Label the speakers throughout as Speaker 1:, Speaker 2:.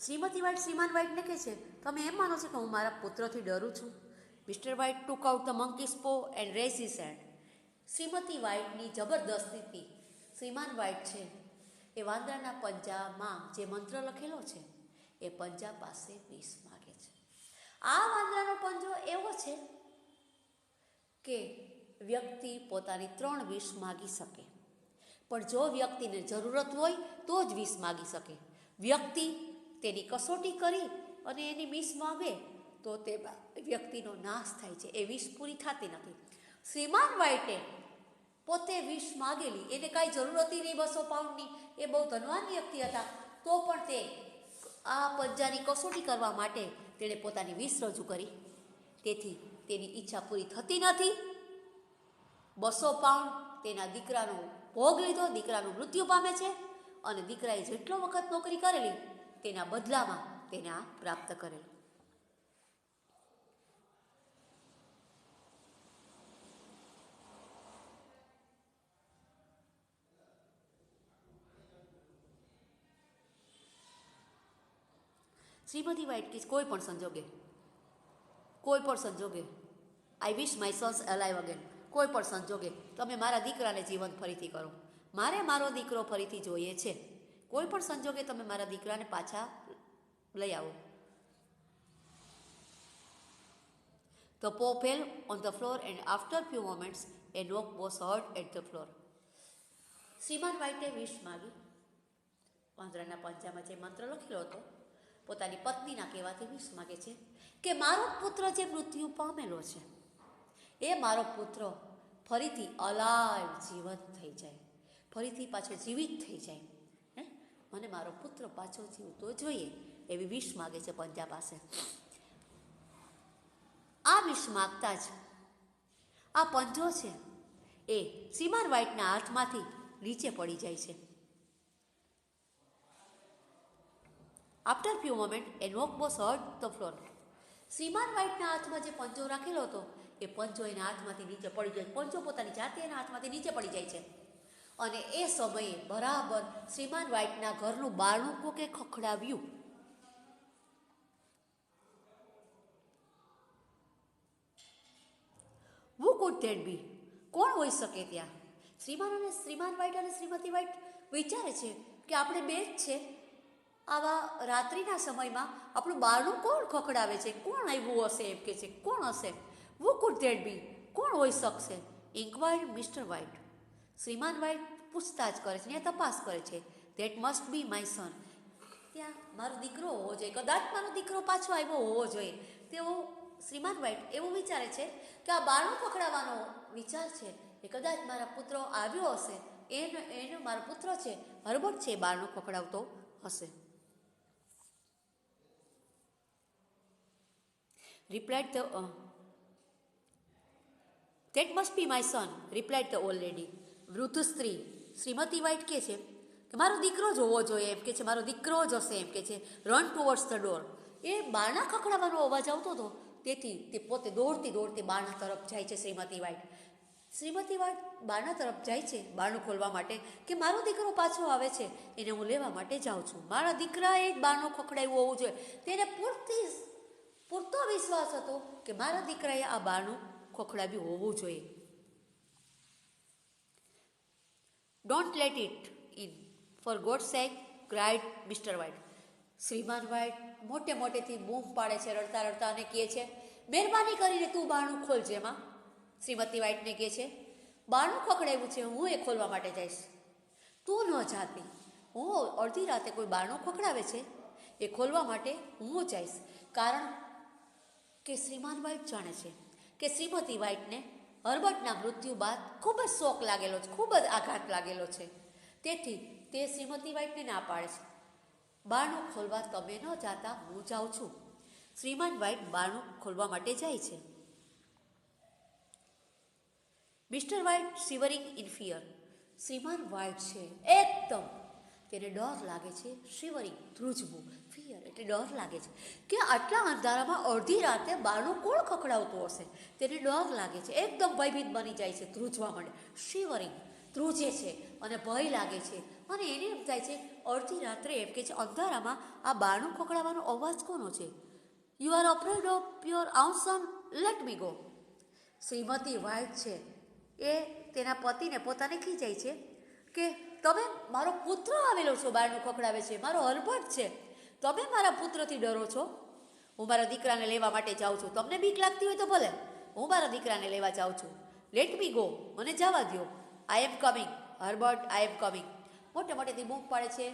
Speaker 1: Shrimati white શ્રીમાન વ્હાઇટને કહે છે, તમે એમ માનો છો કે હું મારા પુત્રથી ડરું છું? Mister White took out the monkey's paw and raise his hand. શ્રીમતી વ્હાઇટની જબરદસ્તીથી શ્રીમાન વ્હાઇટ છે એ વાંદરાના પંજામાં જે મંત્ર લખેલો છે એ પંજા પાસે વિષ માગે છે. આ વાંદરાનો પંજો એવો છે કે વ્યક્તિ પોતાની 3 વિષ માગી શકે, પણ જો વ્યક્તિને જરૂરત હોય તો જ વિષ માગી શકે. વ્યક્તિ તેની કસોટી કરી અને એની વિષ માગે તો તે વ્યક્તિનો નાશ થાય છે, એ વિષ પૂરી થતી નથી. શ્રીમાન વ્હાઇટે પોતે વિષ માગેલી, એને કાંઈ જરૂર હતી નહીં 200 પાઉન્ડની, એ બહુ ધનવાન વ્યક્તિ હતા, તો પણ તે આ પંજાની કસોટી કરવા માટે તેણે પોતાની વિષ રજૂ કરી. તેથી તેની ઈચ્છા પૂરી થતી નથી. 200 પાઉન્ડ તેના દીકરાનો ભોગ લીધો, દીકરાનું મૃત્યુ પામે છે અને દીકરાએ જેટલો વખત નોકરી કરેલી તેના બદલામાં તેને આ પ્રાપ્ત કરેલું. શ્રીમતી વ્હાઇટ કે કોઈ પણ સંજોગે આઈ વિશ માય સન્સ અલાઇવ અગેન. કોઈ પણ સંજોગે તમે મારા દીકરાને જીવંત ફરીથી કરો. મારે મારો દીકરો ફરીથી જોઈએ છે. કોઈ પણ સંજોગે તમે મારા દીકરાને પાછા લઈ આવો. The paw fell on the floor and after few moments a knock was heard at the floor. શ્રીમાન વ્હાઇટે વિષ માગી. વાંદરાના પંજામાં જે મંત્ર લખેલો હતો પોતાની પત્નીના કહેવાથી વિષ માગે છે કે મારો પુત્ર જે મૃત્યુ પામેલો છે એ મારો પુત્ર ફરીથી અલાઈવ જીવંત થઈ જાય, ફરીથી પાછો જીવિત થઈ જાય. મને મારો પુત્ર પાછો જીવતો જોઈએ એવી વિષ માગે છે પંજા પાસે. આ વિષ માગતા જ આ પંજો છે એ શ્રીમાન વ્હાઇટના હાથમાંથી નીચે પડી જાય છે. After few moment a knock was heard the floor. શ્રીમાન વ્હાઇટના હાથમાં જે પંજો રાખેલો હતો એ પંજો એના હાથમાંથી નીચે પડી જાય. પંજો પોતાની જાતે એના હાથમાંથી નીચે પડી જાય છે અને એ સમયે બરાબર શ્રીમાન વ્હાઇટના ઘરનું બારણું કોકે ખખડાવ્યું. Who could that be? કોણ હોઈ શકે ત્યાં? શ્રીમાન વ્હાઇટ અને શ્રીમતી વ્હાઇટ વિચારે છે કે આપણે બે જ છે. આવા રાત્રિના સમયમાં આપણું બારણું કોણ ખખડાવે છે? કોણ આવ્યું હશે? એમ કે છે કોણ હશે? Who could that be? કોણ હોઈ શકશે? ઇન્ક્વાયર્ડ મિસ્ટર વ્હાઇટ. શ્રીમાન વ્હાઇટ પૂછતાછ કરે છે, તપાસ કરે છે. That must be my son. ત્યાં મારો દીકરો હોવો જોઈએ, કદાચ મારો દીકરો પાછો આવ્યો હોવો જોઈએ. તેઓ શ્રીમાન વ્હાઇટ એવું વિચારે છે કે આ બારણું ખખડાવવાનો વિચાર છે એ કદાચ મારા પુત્ર આવ્યો હશે, એનો મારો પુત્ર છે હર્બર્ટ છે, બારણું ખખડાવતો હશે. replied the that must be my son, replied the old lady. વૃદ્ધ સ્ત્રી શ્રીમતી વ્હાઇટ કહે છે કે મારો દીકરો જ હોવો જોઈએ, એમ કે છે મારો દીકરો જ હશે, એમ કે છે. Run towards the door. એ બારણા ખખડાવવાનો અવાજ આવતો હતો તેથી તે પોતે દોડતી બારણા તરફ જાય છે. શ્રીમતી વ્હાઇટ બારણા તરફ જાય છે બારણું ખોલવા માટે કે મારો દીકરો પાછો આવે છે, એને હું લેવા માટે જાઉં છું. મારા દીકરાએ જ બારણું ખખડાવ્યું હોવું જોઈએ. તેને પૂરતો વિશ્વાસ હતો કે મારા દીકરાએ આ બારણું ખખડાવ્યું હોવું જોઈએ. Don't let it in for God sake, cried mister White. શ્રીમાન વ્હાઇટ મોટેથી બૂમ પાડે છે રડતા અને કહે છે મહેરબાની કરીને તું બારણું ખોલજે માં. શ્રીમતી વ્હાઇટને કહે છે બારણું ખખડાવ્યું છે, હું એ ખોલવા માટે જઈશ. તું ન જાતી. હું અડધી રાતે કોઈ બારણું ખખડાવે છે એ ખોલવા માટે હું જઈશ. કારણ કે શ્રીમાન વ્હાઇટ જાણે છે કે શ્રીમતી વ્હાઇટને હર્બર્ટના મૃત્યુ બાદ ખૂબ જ શોક લાગેલો છે, ખૂબ જ આઘાત લાગેલો છે. તેથી તે શ્રીમતી વ્હાઇટને ના પાડે છે. બારણું ખોલવા તમે ન જાતા, હું જાઉં છું. શ્રીમાન વ્હાઇટ બારણું ખોલવા માટે જાય છે. Mister White shivering in fear. શ્રીમાન વ્હાઇટ છે એકદમ તેને ડર લાગે છે. શિવરિંગ ધ્રુજવું, ફિયર એટલે ડર લાગે છે કે આટલા અંધારામાં અડધી રાતે બારણું કોણ ખખડાવતું હશે. તેને ડર લાગે છે, એકદમ ભયભીત બની જાય છે, ધ્રુજવા માંડે. શિવરિંગ ધ્રુજે છે અને ભય લાગે છે અને એને એમ થાય છે અડધી રાત્રે એમ કે છે અંધારામાં આ બારણું ખખડાવવાનો અવાજ કોનો છે? You are afraid of your own son, let me go. શ્રીમતી વ્હાઇટ છે એ તેના પતિને પોતાને ખીજાય છે કે તમે મારો પુત્ર આવેલો છો, બારણું ખખડાવે છે, મારો હર્બર્ટ છે, તમે મારા પુત્રથી ડરો છો? હું મારા દીકરાને લેવા માટે જાઉં છું, તમને બીક લાગતી હોય તો ભલે, હું મારા દીકરાને લેવા જાઉં છું, લેટ મી ગો, મને જવા દો. I am coming, Herbert, I am coming. મોટે મોટેથી બૂમ પાડે છે,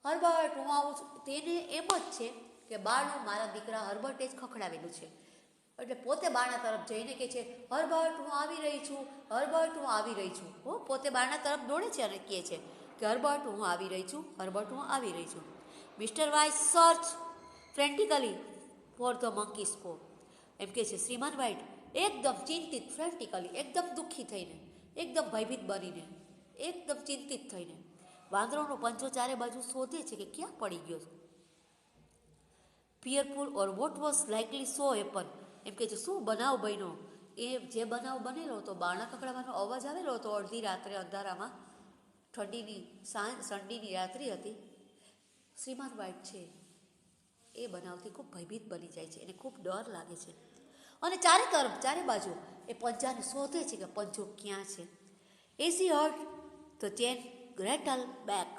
Speaker 1: હર્બર્ટ હું આવું છું. તેને એમ જ છે કે બારણું મારા દીકરા હર્બર્ટે જ ખખડાવેલું છે. એટલે પોતે બારણા તરફ જઈને કહે છે, હર્બર્ટ હું આવી રહી છું, હર્બર્ટ હું આવી રહી છું. પોતે બારણા તરફ દોડે છે અને કહે છે કે હર્બર્ટ હું આવી રહી છું, હર્બર્ટ હું આવી રહી છું. Mister White search frantically for the monkey's paw. એમ કહે છે શ્રીમાન વ્હાઇટ એકદમ ચિંતિત, ફ્રેન્ટિકલી એકદમ દુઃખી થઈને, એકદમ ભયભીત બનીને, એકદમ ચિંતિત થઈને વાંદરોનો પંજો ચારે બાજુ શોધે છે કે ક્યાં પડી ગયો. Fearful or what was likely so happen. એમ કે છે શું બનાવ બન્યો? એ જે બનાવ બનેલો હતો, બારણા ખખડાવવાનો અવાજ આવેલો હતો અડધી રાત્રે અંધારામાં, ઠંડીની ઠંડીની રાત્રિ હતી. શ્રીમાન વ્હાઇટ છે એ બનાવથી ખૂબ ભયભીત બની જાય છે, એને ખૂબ ડર લાગે છે અને ચારે તરફ ચારે બાજુ એ પંજાને શોધે છે કે પંજો ક્યાં છે. એસી hurt the chain rattle back.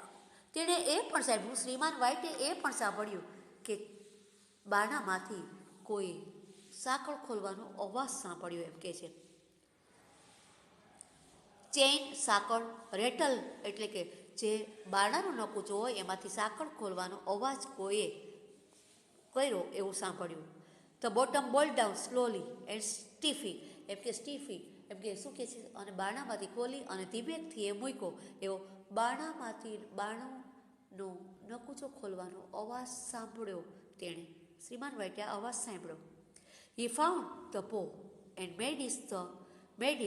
Speaker 1: તેણે એ પણ સાંભળ્યું, શ્રીમાન વ્હાઇટે એ પણ સાંભળ્યું કે બારણામાંથી કોઈ સાંકળ ખોલવાનો અવાજ સાંભળ્યો. એમ કે છે ચેઇન, સાંકળ, રેટલ એટલે કે જે બારણાનો નકુચો હોય એમાંથી સાંકળ ખોલવાનો અવાજ કોઈએ કર્યો એવું સાંભળ્યું. ધ બોટમ બોલ ડાઉન સ્લોલી એન્ડ સ્ટીફી. એમ કે સ્ટીફી એમ કે શું કહે છે, અને બારણામાંથી ખોલી અને ધીમેકથી એ મૂક્યો એવો બારણામાંથી બારણુંનો નકુચો ખોલવાનો અવાજ સાંભળ્યો. તેણે શ્રીમાન વ્હાઇટે આ અવાજ સાંભળ્યો. He found the paw and made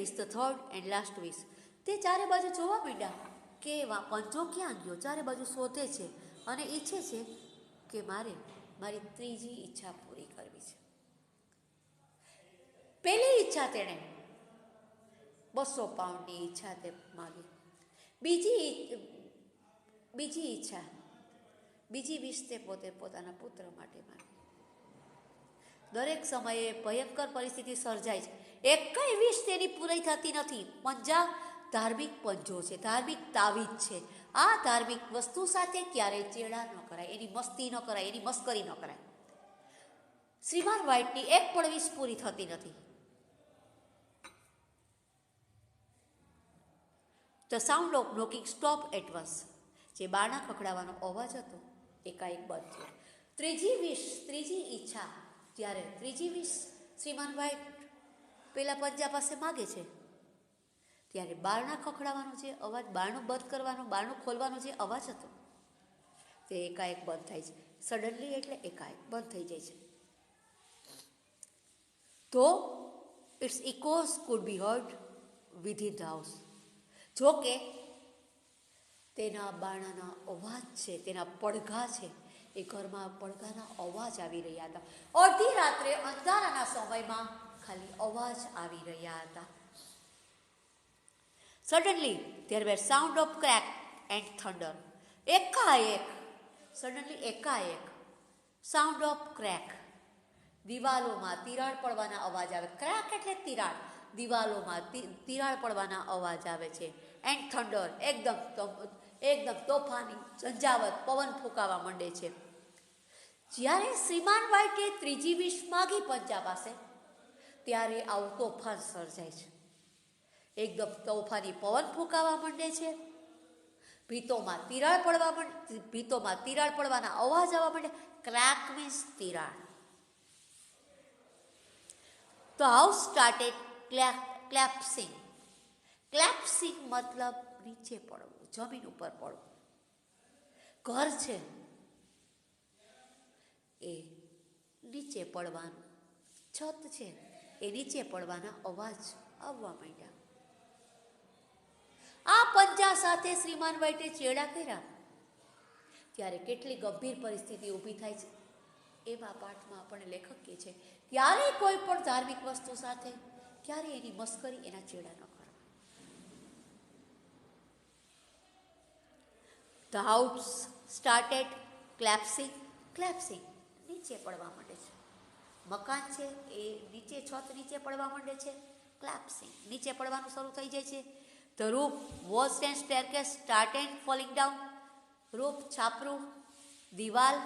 Speaker 1: his the third and last wish. તે ચારે બાજુ જોવા માંડ્યા કે પંજો ક્યાં ગયો, ચારે બાજુ શોધે છે અને ઈચ્છે છે કે મારે મારી ત્રીજી ઈચ્છા પૂરી કરવી છે. પહેલી ઈચ્છા તેણે 200 પાઉન્ડની ઈચ્છા તે માગી. બીજી વિશ તે પોતે પોતાના પુત્ર માટે માગી. દરેક સમયે ભયંકર પરિસ્થિતિ સર્જાય છે, એકેય વિશ તેની પૂરી થતી નથી. પંજા ધાર્મિક પંજો છે, ધાર્મિક તાવીજ છે. આ ધાર્મિક વસ્તુ સાથે ક્યારેય ચેડા ન કરાય, એની મસ્તી ન કરાય, એની મસ્કરી ન કરાય. શ્રીમાન વ્હાઇટની એક પણ વિશ પૂરી થતી નથી. The sound of knocking stop at once. જે બારણા ખખડાવવાનો અવાજ હતો એકાએક બંધ થયો. ત્રીજી ઈચ્છા, જ્યારે ત્રીજી વિશ શ્રીમાન વ્હાઇટ પેલા પંજા પાસે માગે છે, ત્યારે બારણા ખખડાવવાનો જે અવાજ, બારણું બંધ કરવાનો, બારણું ખોલવાનો જે અવાજ હતો તે એકાએક બંધ થાય છે. સડનલી એટલે એકાએક બંધ થઈ જાય છે. તો its echoes could be heard within the house. જો કે તેના બારણાના અવાજ છે, તેના પડઘા છે, એ ઘરમાં પડઘાના અવાજ આવી રહ્યા હતા. અડધી રાત્રે અંધારાના સમયમાં ખાલી અવાજ આવી રહ્યા હતા. Suddenly there were sound of crack and thunder. એકાએક સાઉન્ડ ઓફ ક્રેક, દિવાલોમાં તિરાડ પડવાના અવાજ આવે. ક્રેક એટલે તિરાડ, દિવાલોમાં તિરાડ પડવાના અવાજ આવે છે. એન્ડ થંડર એકદમ તોફાની ઝંઝાવત, પવન ફૂંકાવા માંડે છે. જ્યારે શ્રીમાન વ્હાઇટે ત્રીજી વિશ માગી પંજા પાસે, ત્યારે આવું તોફાન સર્જાય છે. એકદમ તોફાની પવન ફૂંકાવા માંડે છે, ભીતોમાં તિરાડ પડવાના અવાજ આવવા માંડે. ક્રેક મીન્સ તિરાડ. The house started collapsing. Collapsing મતલબ નીચે પડવું, જમીન ઉપર પડવું. ઘર છે એ નીચે પડવાનું, છત છે એ નીચે પડવાના અવાજ આવવા માંડ્યા. આ પંજા સાથે શ્રીમાન વ્હાઇટે ચેડા કર્યા ત્યારે કેટલી ગંભીર પરિસ્થિતિ ઊભી થાય છે. એવા પાઠમાં આપણને લેખક કહે છે ક્યારેય કોઈ પણ ધાર્મિક વસ્તુ સાથે ક્યારેય એની મસ્કરી, એના ચેડા ન કરવા. The house started collapsing. Collapsing નીચે પડવા માંડે છે. મકાન છે એ નીચે, છત નીચે પડવા માંડે છે. ક્લેપ્સિંગ નીચે પડવાનું શરૂ થઈ જાય છે. The roof walls and staircase started falling down. Roof છાપરું, દિવાલ,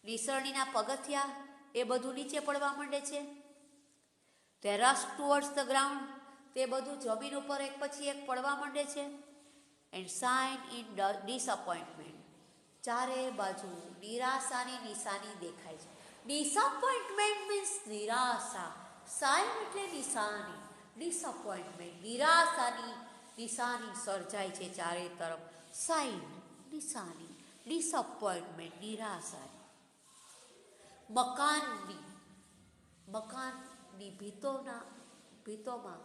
Speaker 1: નિસરણીના પગથિયા એ બધું નીચે પડવા માંડે છે. તે રશ ટુવર્ડ્સ ધ ગ્રાઉન્ડ, તે બધું જમીન ઉપર એક પછી એક પડવા માંડે છે. એન્ડ સાઇન ઇન ડિસઅપોઇન્ટમેન્ટ, ચારે બાજુ નિરાશાની નિશાની દેખાય છે. ડિસઅપોઇન્ટમેન્ટ મીન્સ નિરાશા, સાઇન એટલે નિશાની, ડિસઅપોઇન્ટમેન્ટ નિરાશાની નિશાની સર્જાય છે ચારે તરફ. સાઇન નિશાની, ડિસઅપોઇન્ટમેન્ટ નિરાશાની. મકાનની ભીતોમાં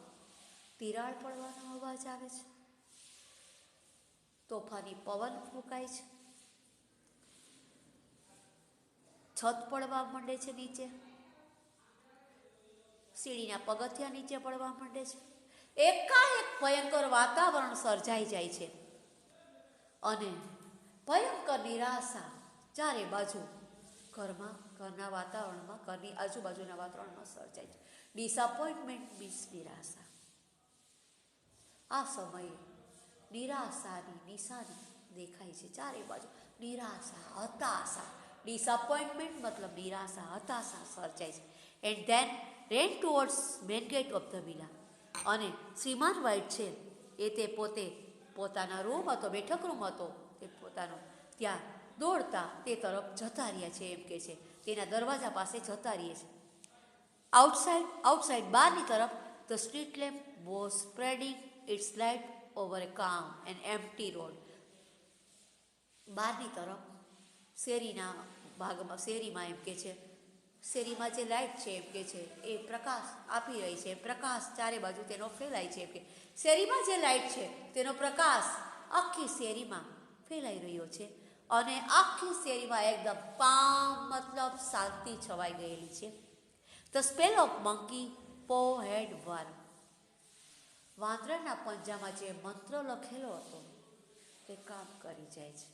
Speaker 1: તિરાડ પડવાનો અવાજ આવે છે. તોફાની પવન ફૂંકાય છે. છત પડવા માંડે છે નીચે. સીડીના પગથિયા નીચે પડવા માંડે છે. એકાએક ભયંકર વાતાવરણ સર્જાઈ જાય છે અને ભયંકર નિરાશા ચારે બાજુ ઘરના વાતાવરણમાં, ઘરની આજુબાજુના વાતાવરણમાં સર્જાય છે. ડિસઅપોઇન્ટમેન્ટ મીન્સ નિરાશા. આ સમયે નિરાશાની નિશાની દેખાય છે ચારે બાજુ. નિરાશા, હતાશા. ડિસઅપોઇન્ટમેન્ટ મતલબ નિરાશા, હતાશા સર્જાય છે. And then ran towards main gate of the villa. અને શ્રીમાન વ્હાઇટ છે એ તે પોતાના રૂમ હતો, બેઠક રૂમ હતો તે પોતાનો, ત્યાં દોડતા તે તરફ જતા રહ્યા છે એમ કે છે. તેના દરવાજા પાસે જતા રહીએ છે. આઉટસાઇડ બહારની તરફ the street lamp was spreading its light over a calm and empty road. બહારની તરફ શેરીના ભાગમાં, શેરીમાં એમ કે છે, શેરીમાં જે લાઇટ છે એમ કે છે એ પ્રકાશ આપી રહી છે. પ્રકાશ ચારે બાજુ તેનો ફેલાય છે એમ કે શેરીમાં જે લાઇટ છે તેનો પ્રકાશ આખી શેરીમાં ફેલાઈ રહ્યો છે અને આખી શેરીમાં એકદમ કામ મતલબ શાંતિ છવાઈ ગયેલી છે. ધ સ્પેલ ઓફ મંકી પો હેડ વર્ક. વાંદરાના પંજામાં જે મંત્ર લખેલો હતો તે કામ કરી જાય છે.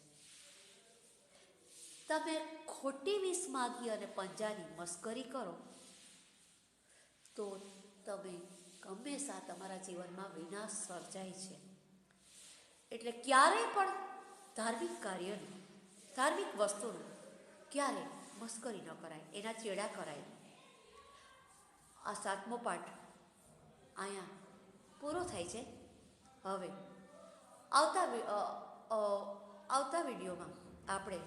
Speaker 1: તમે ખોટી વીસ માગી અને પંજાની મસ્કરી કરો તો તમે હંમેશા તમારા જીવનમાં વિનાશ સર્જાય છે. એટલે ક્યારેય પણ ધાર્મિક કાર્યનું, ધાર્મિક વસ્તુનું ક્યારે મસ્કરી ન કરાય, એના ચેડા કરાય. આ 7મો પાઠ અહીંયા પૂરો થાય છે. હવે આવતા વિડીયોમાં આપણે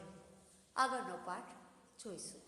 Speaker 1: આગળનો પાઠ જોઈશું.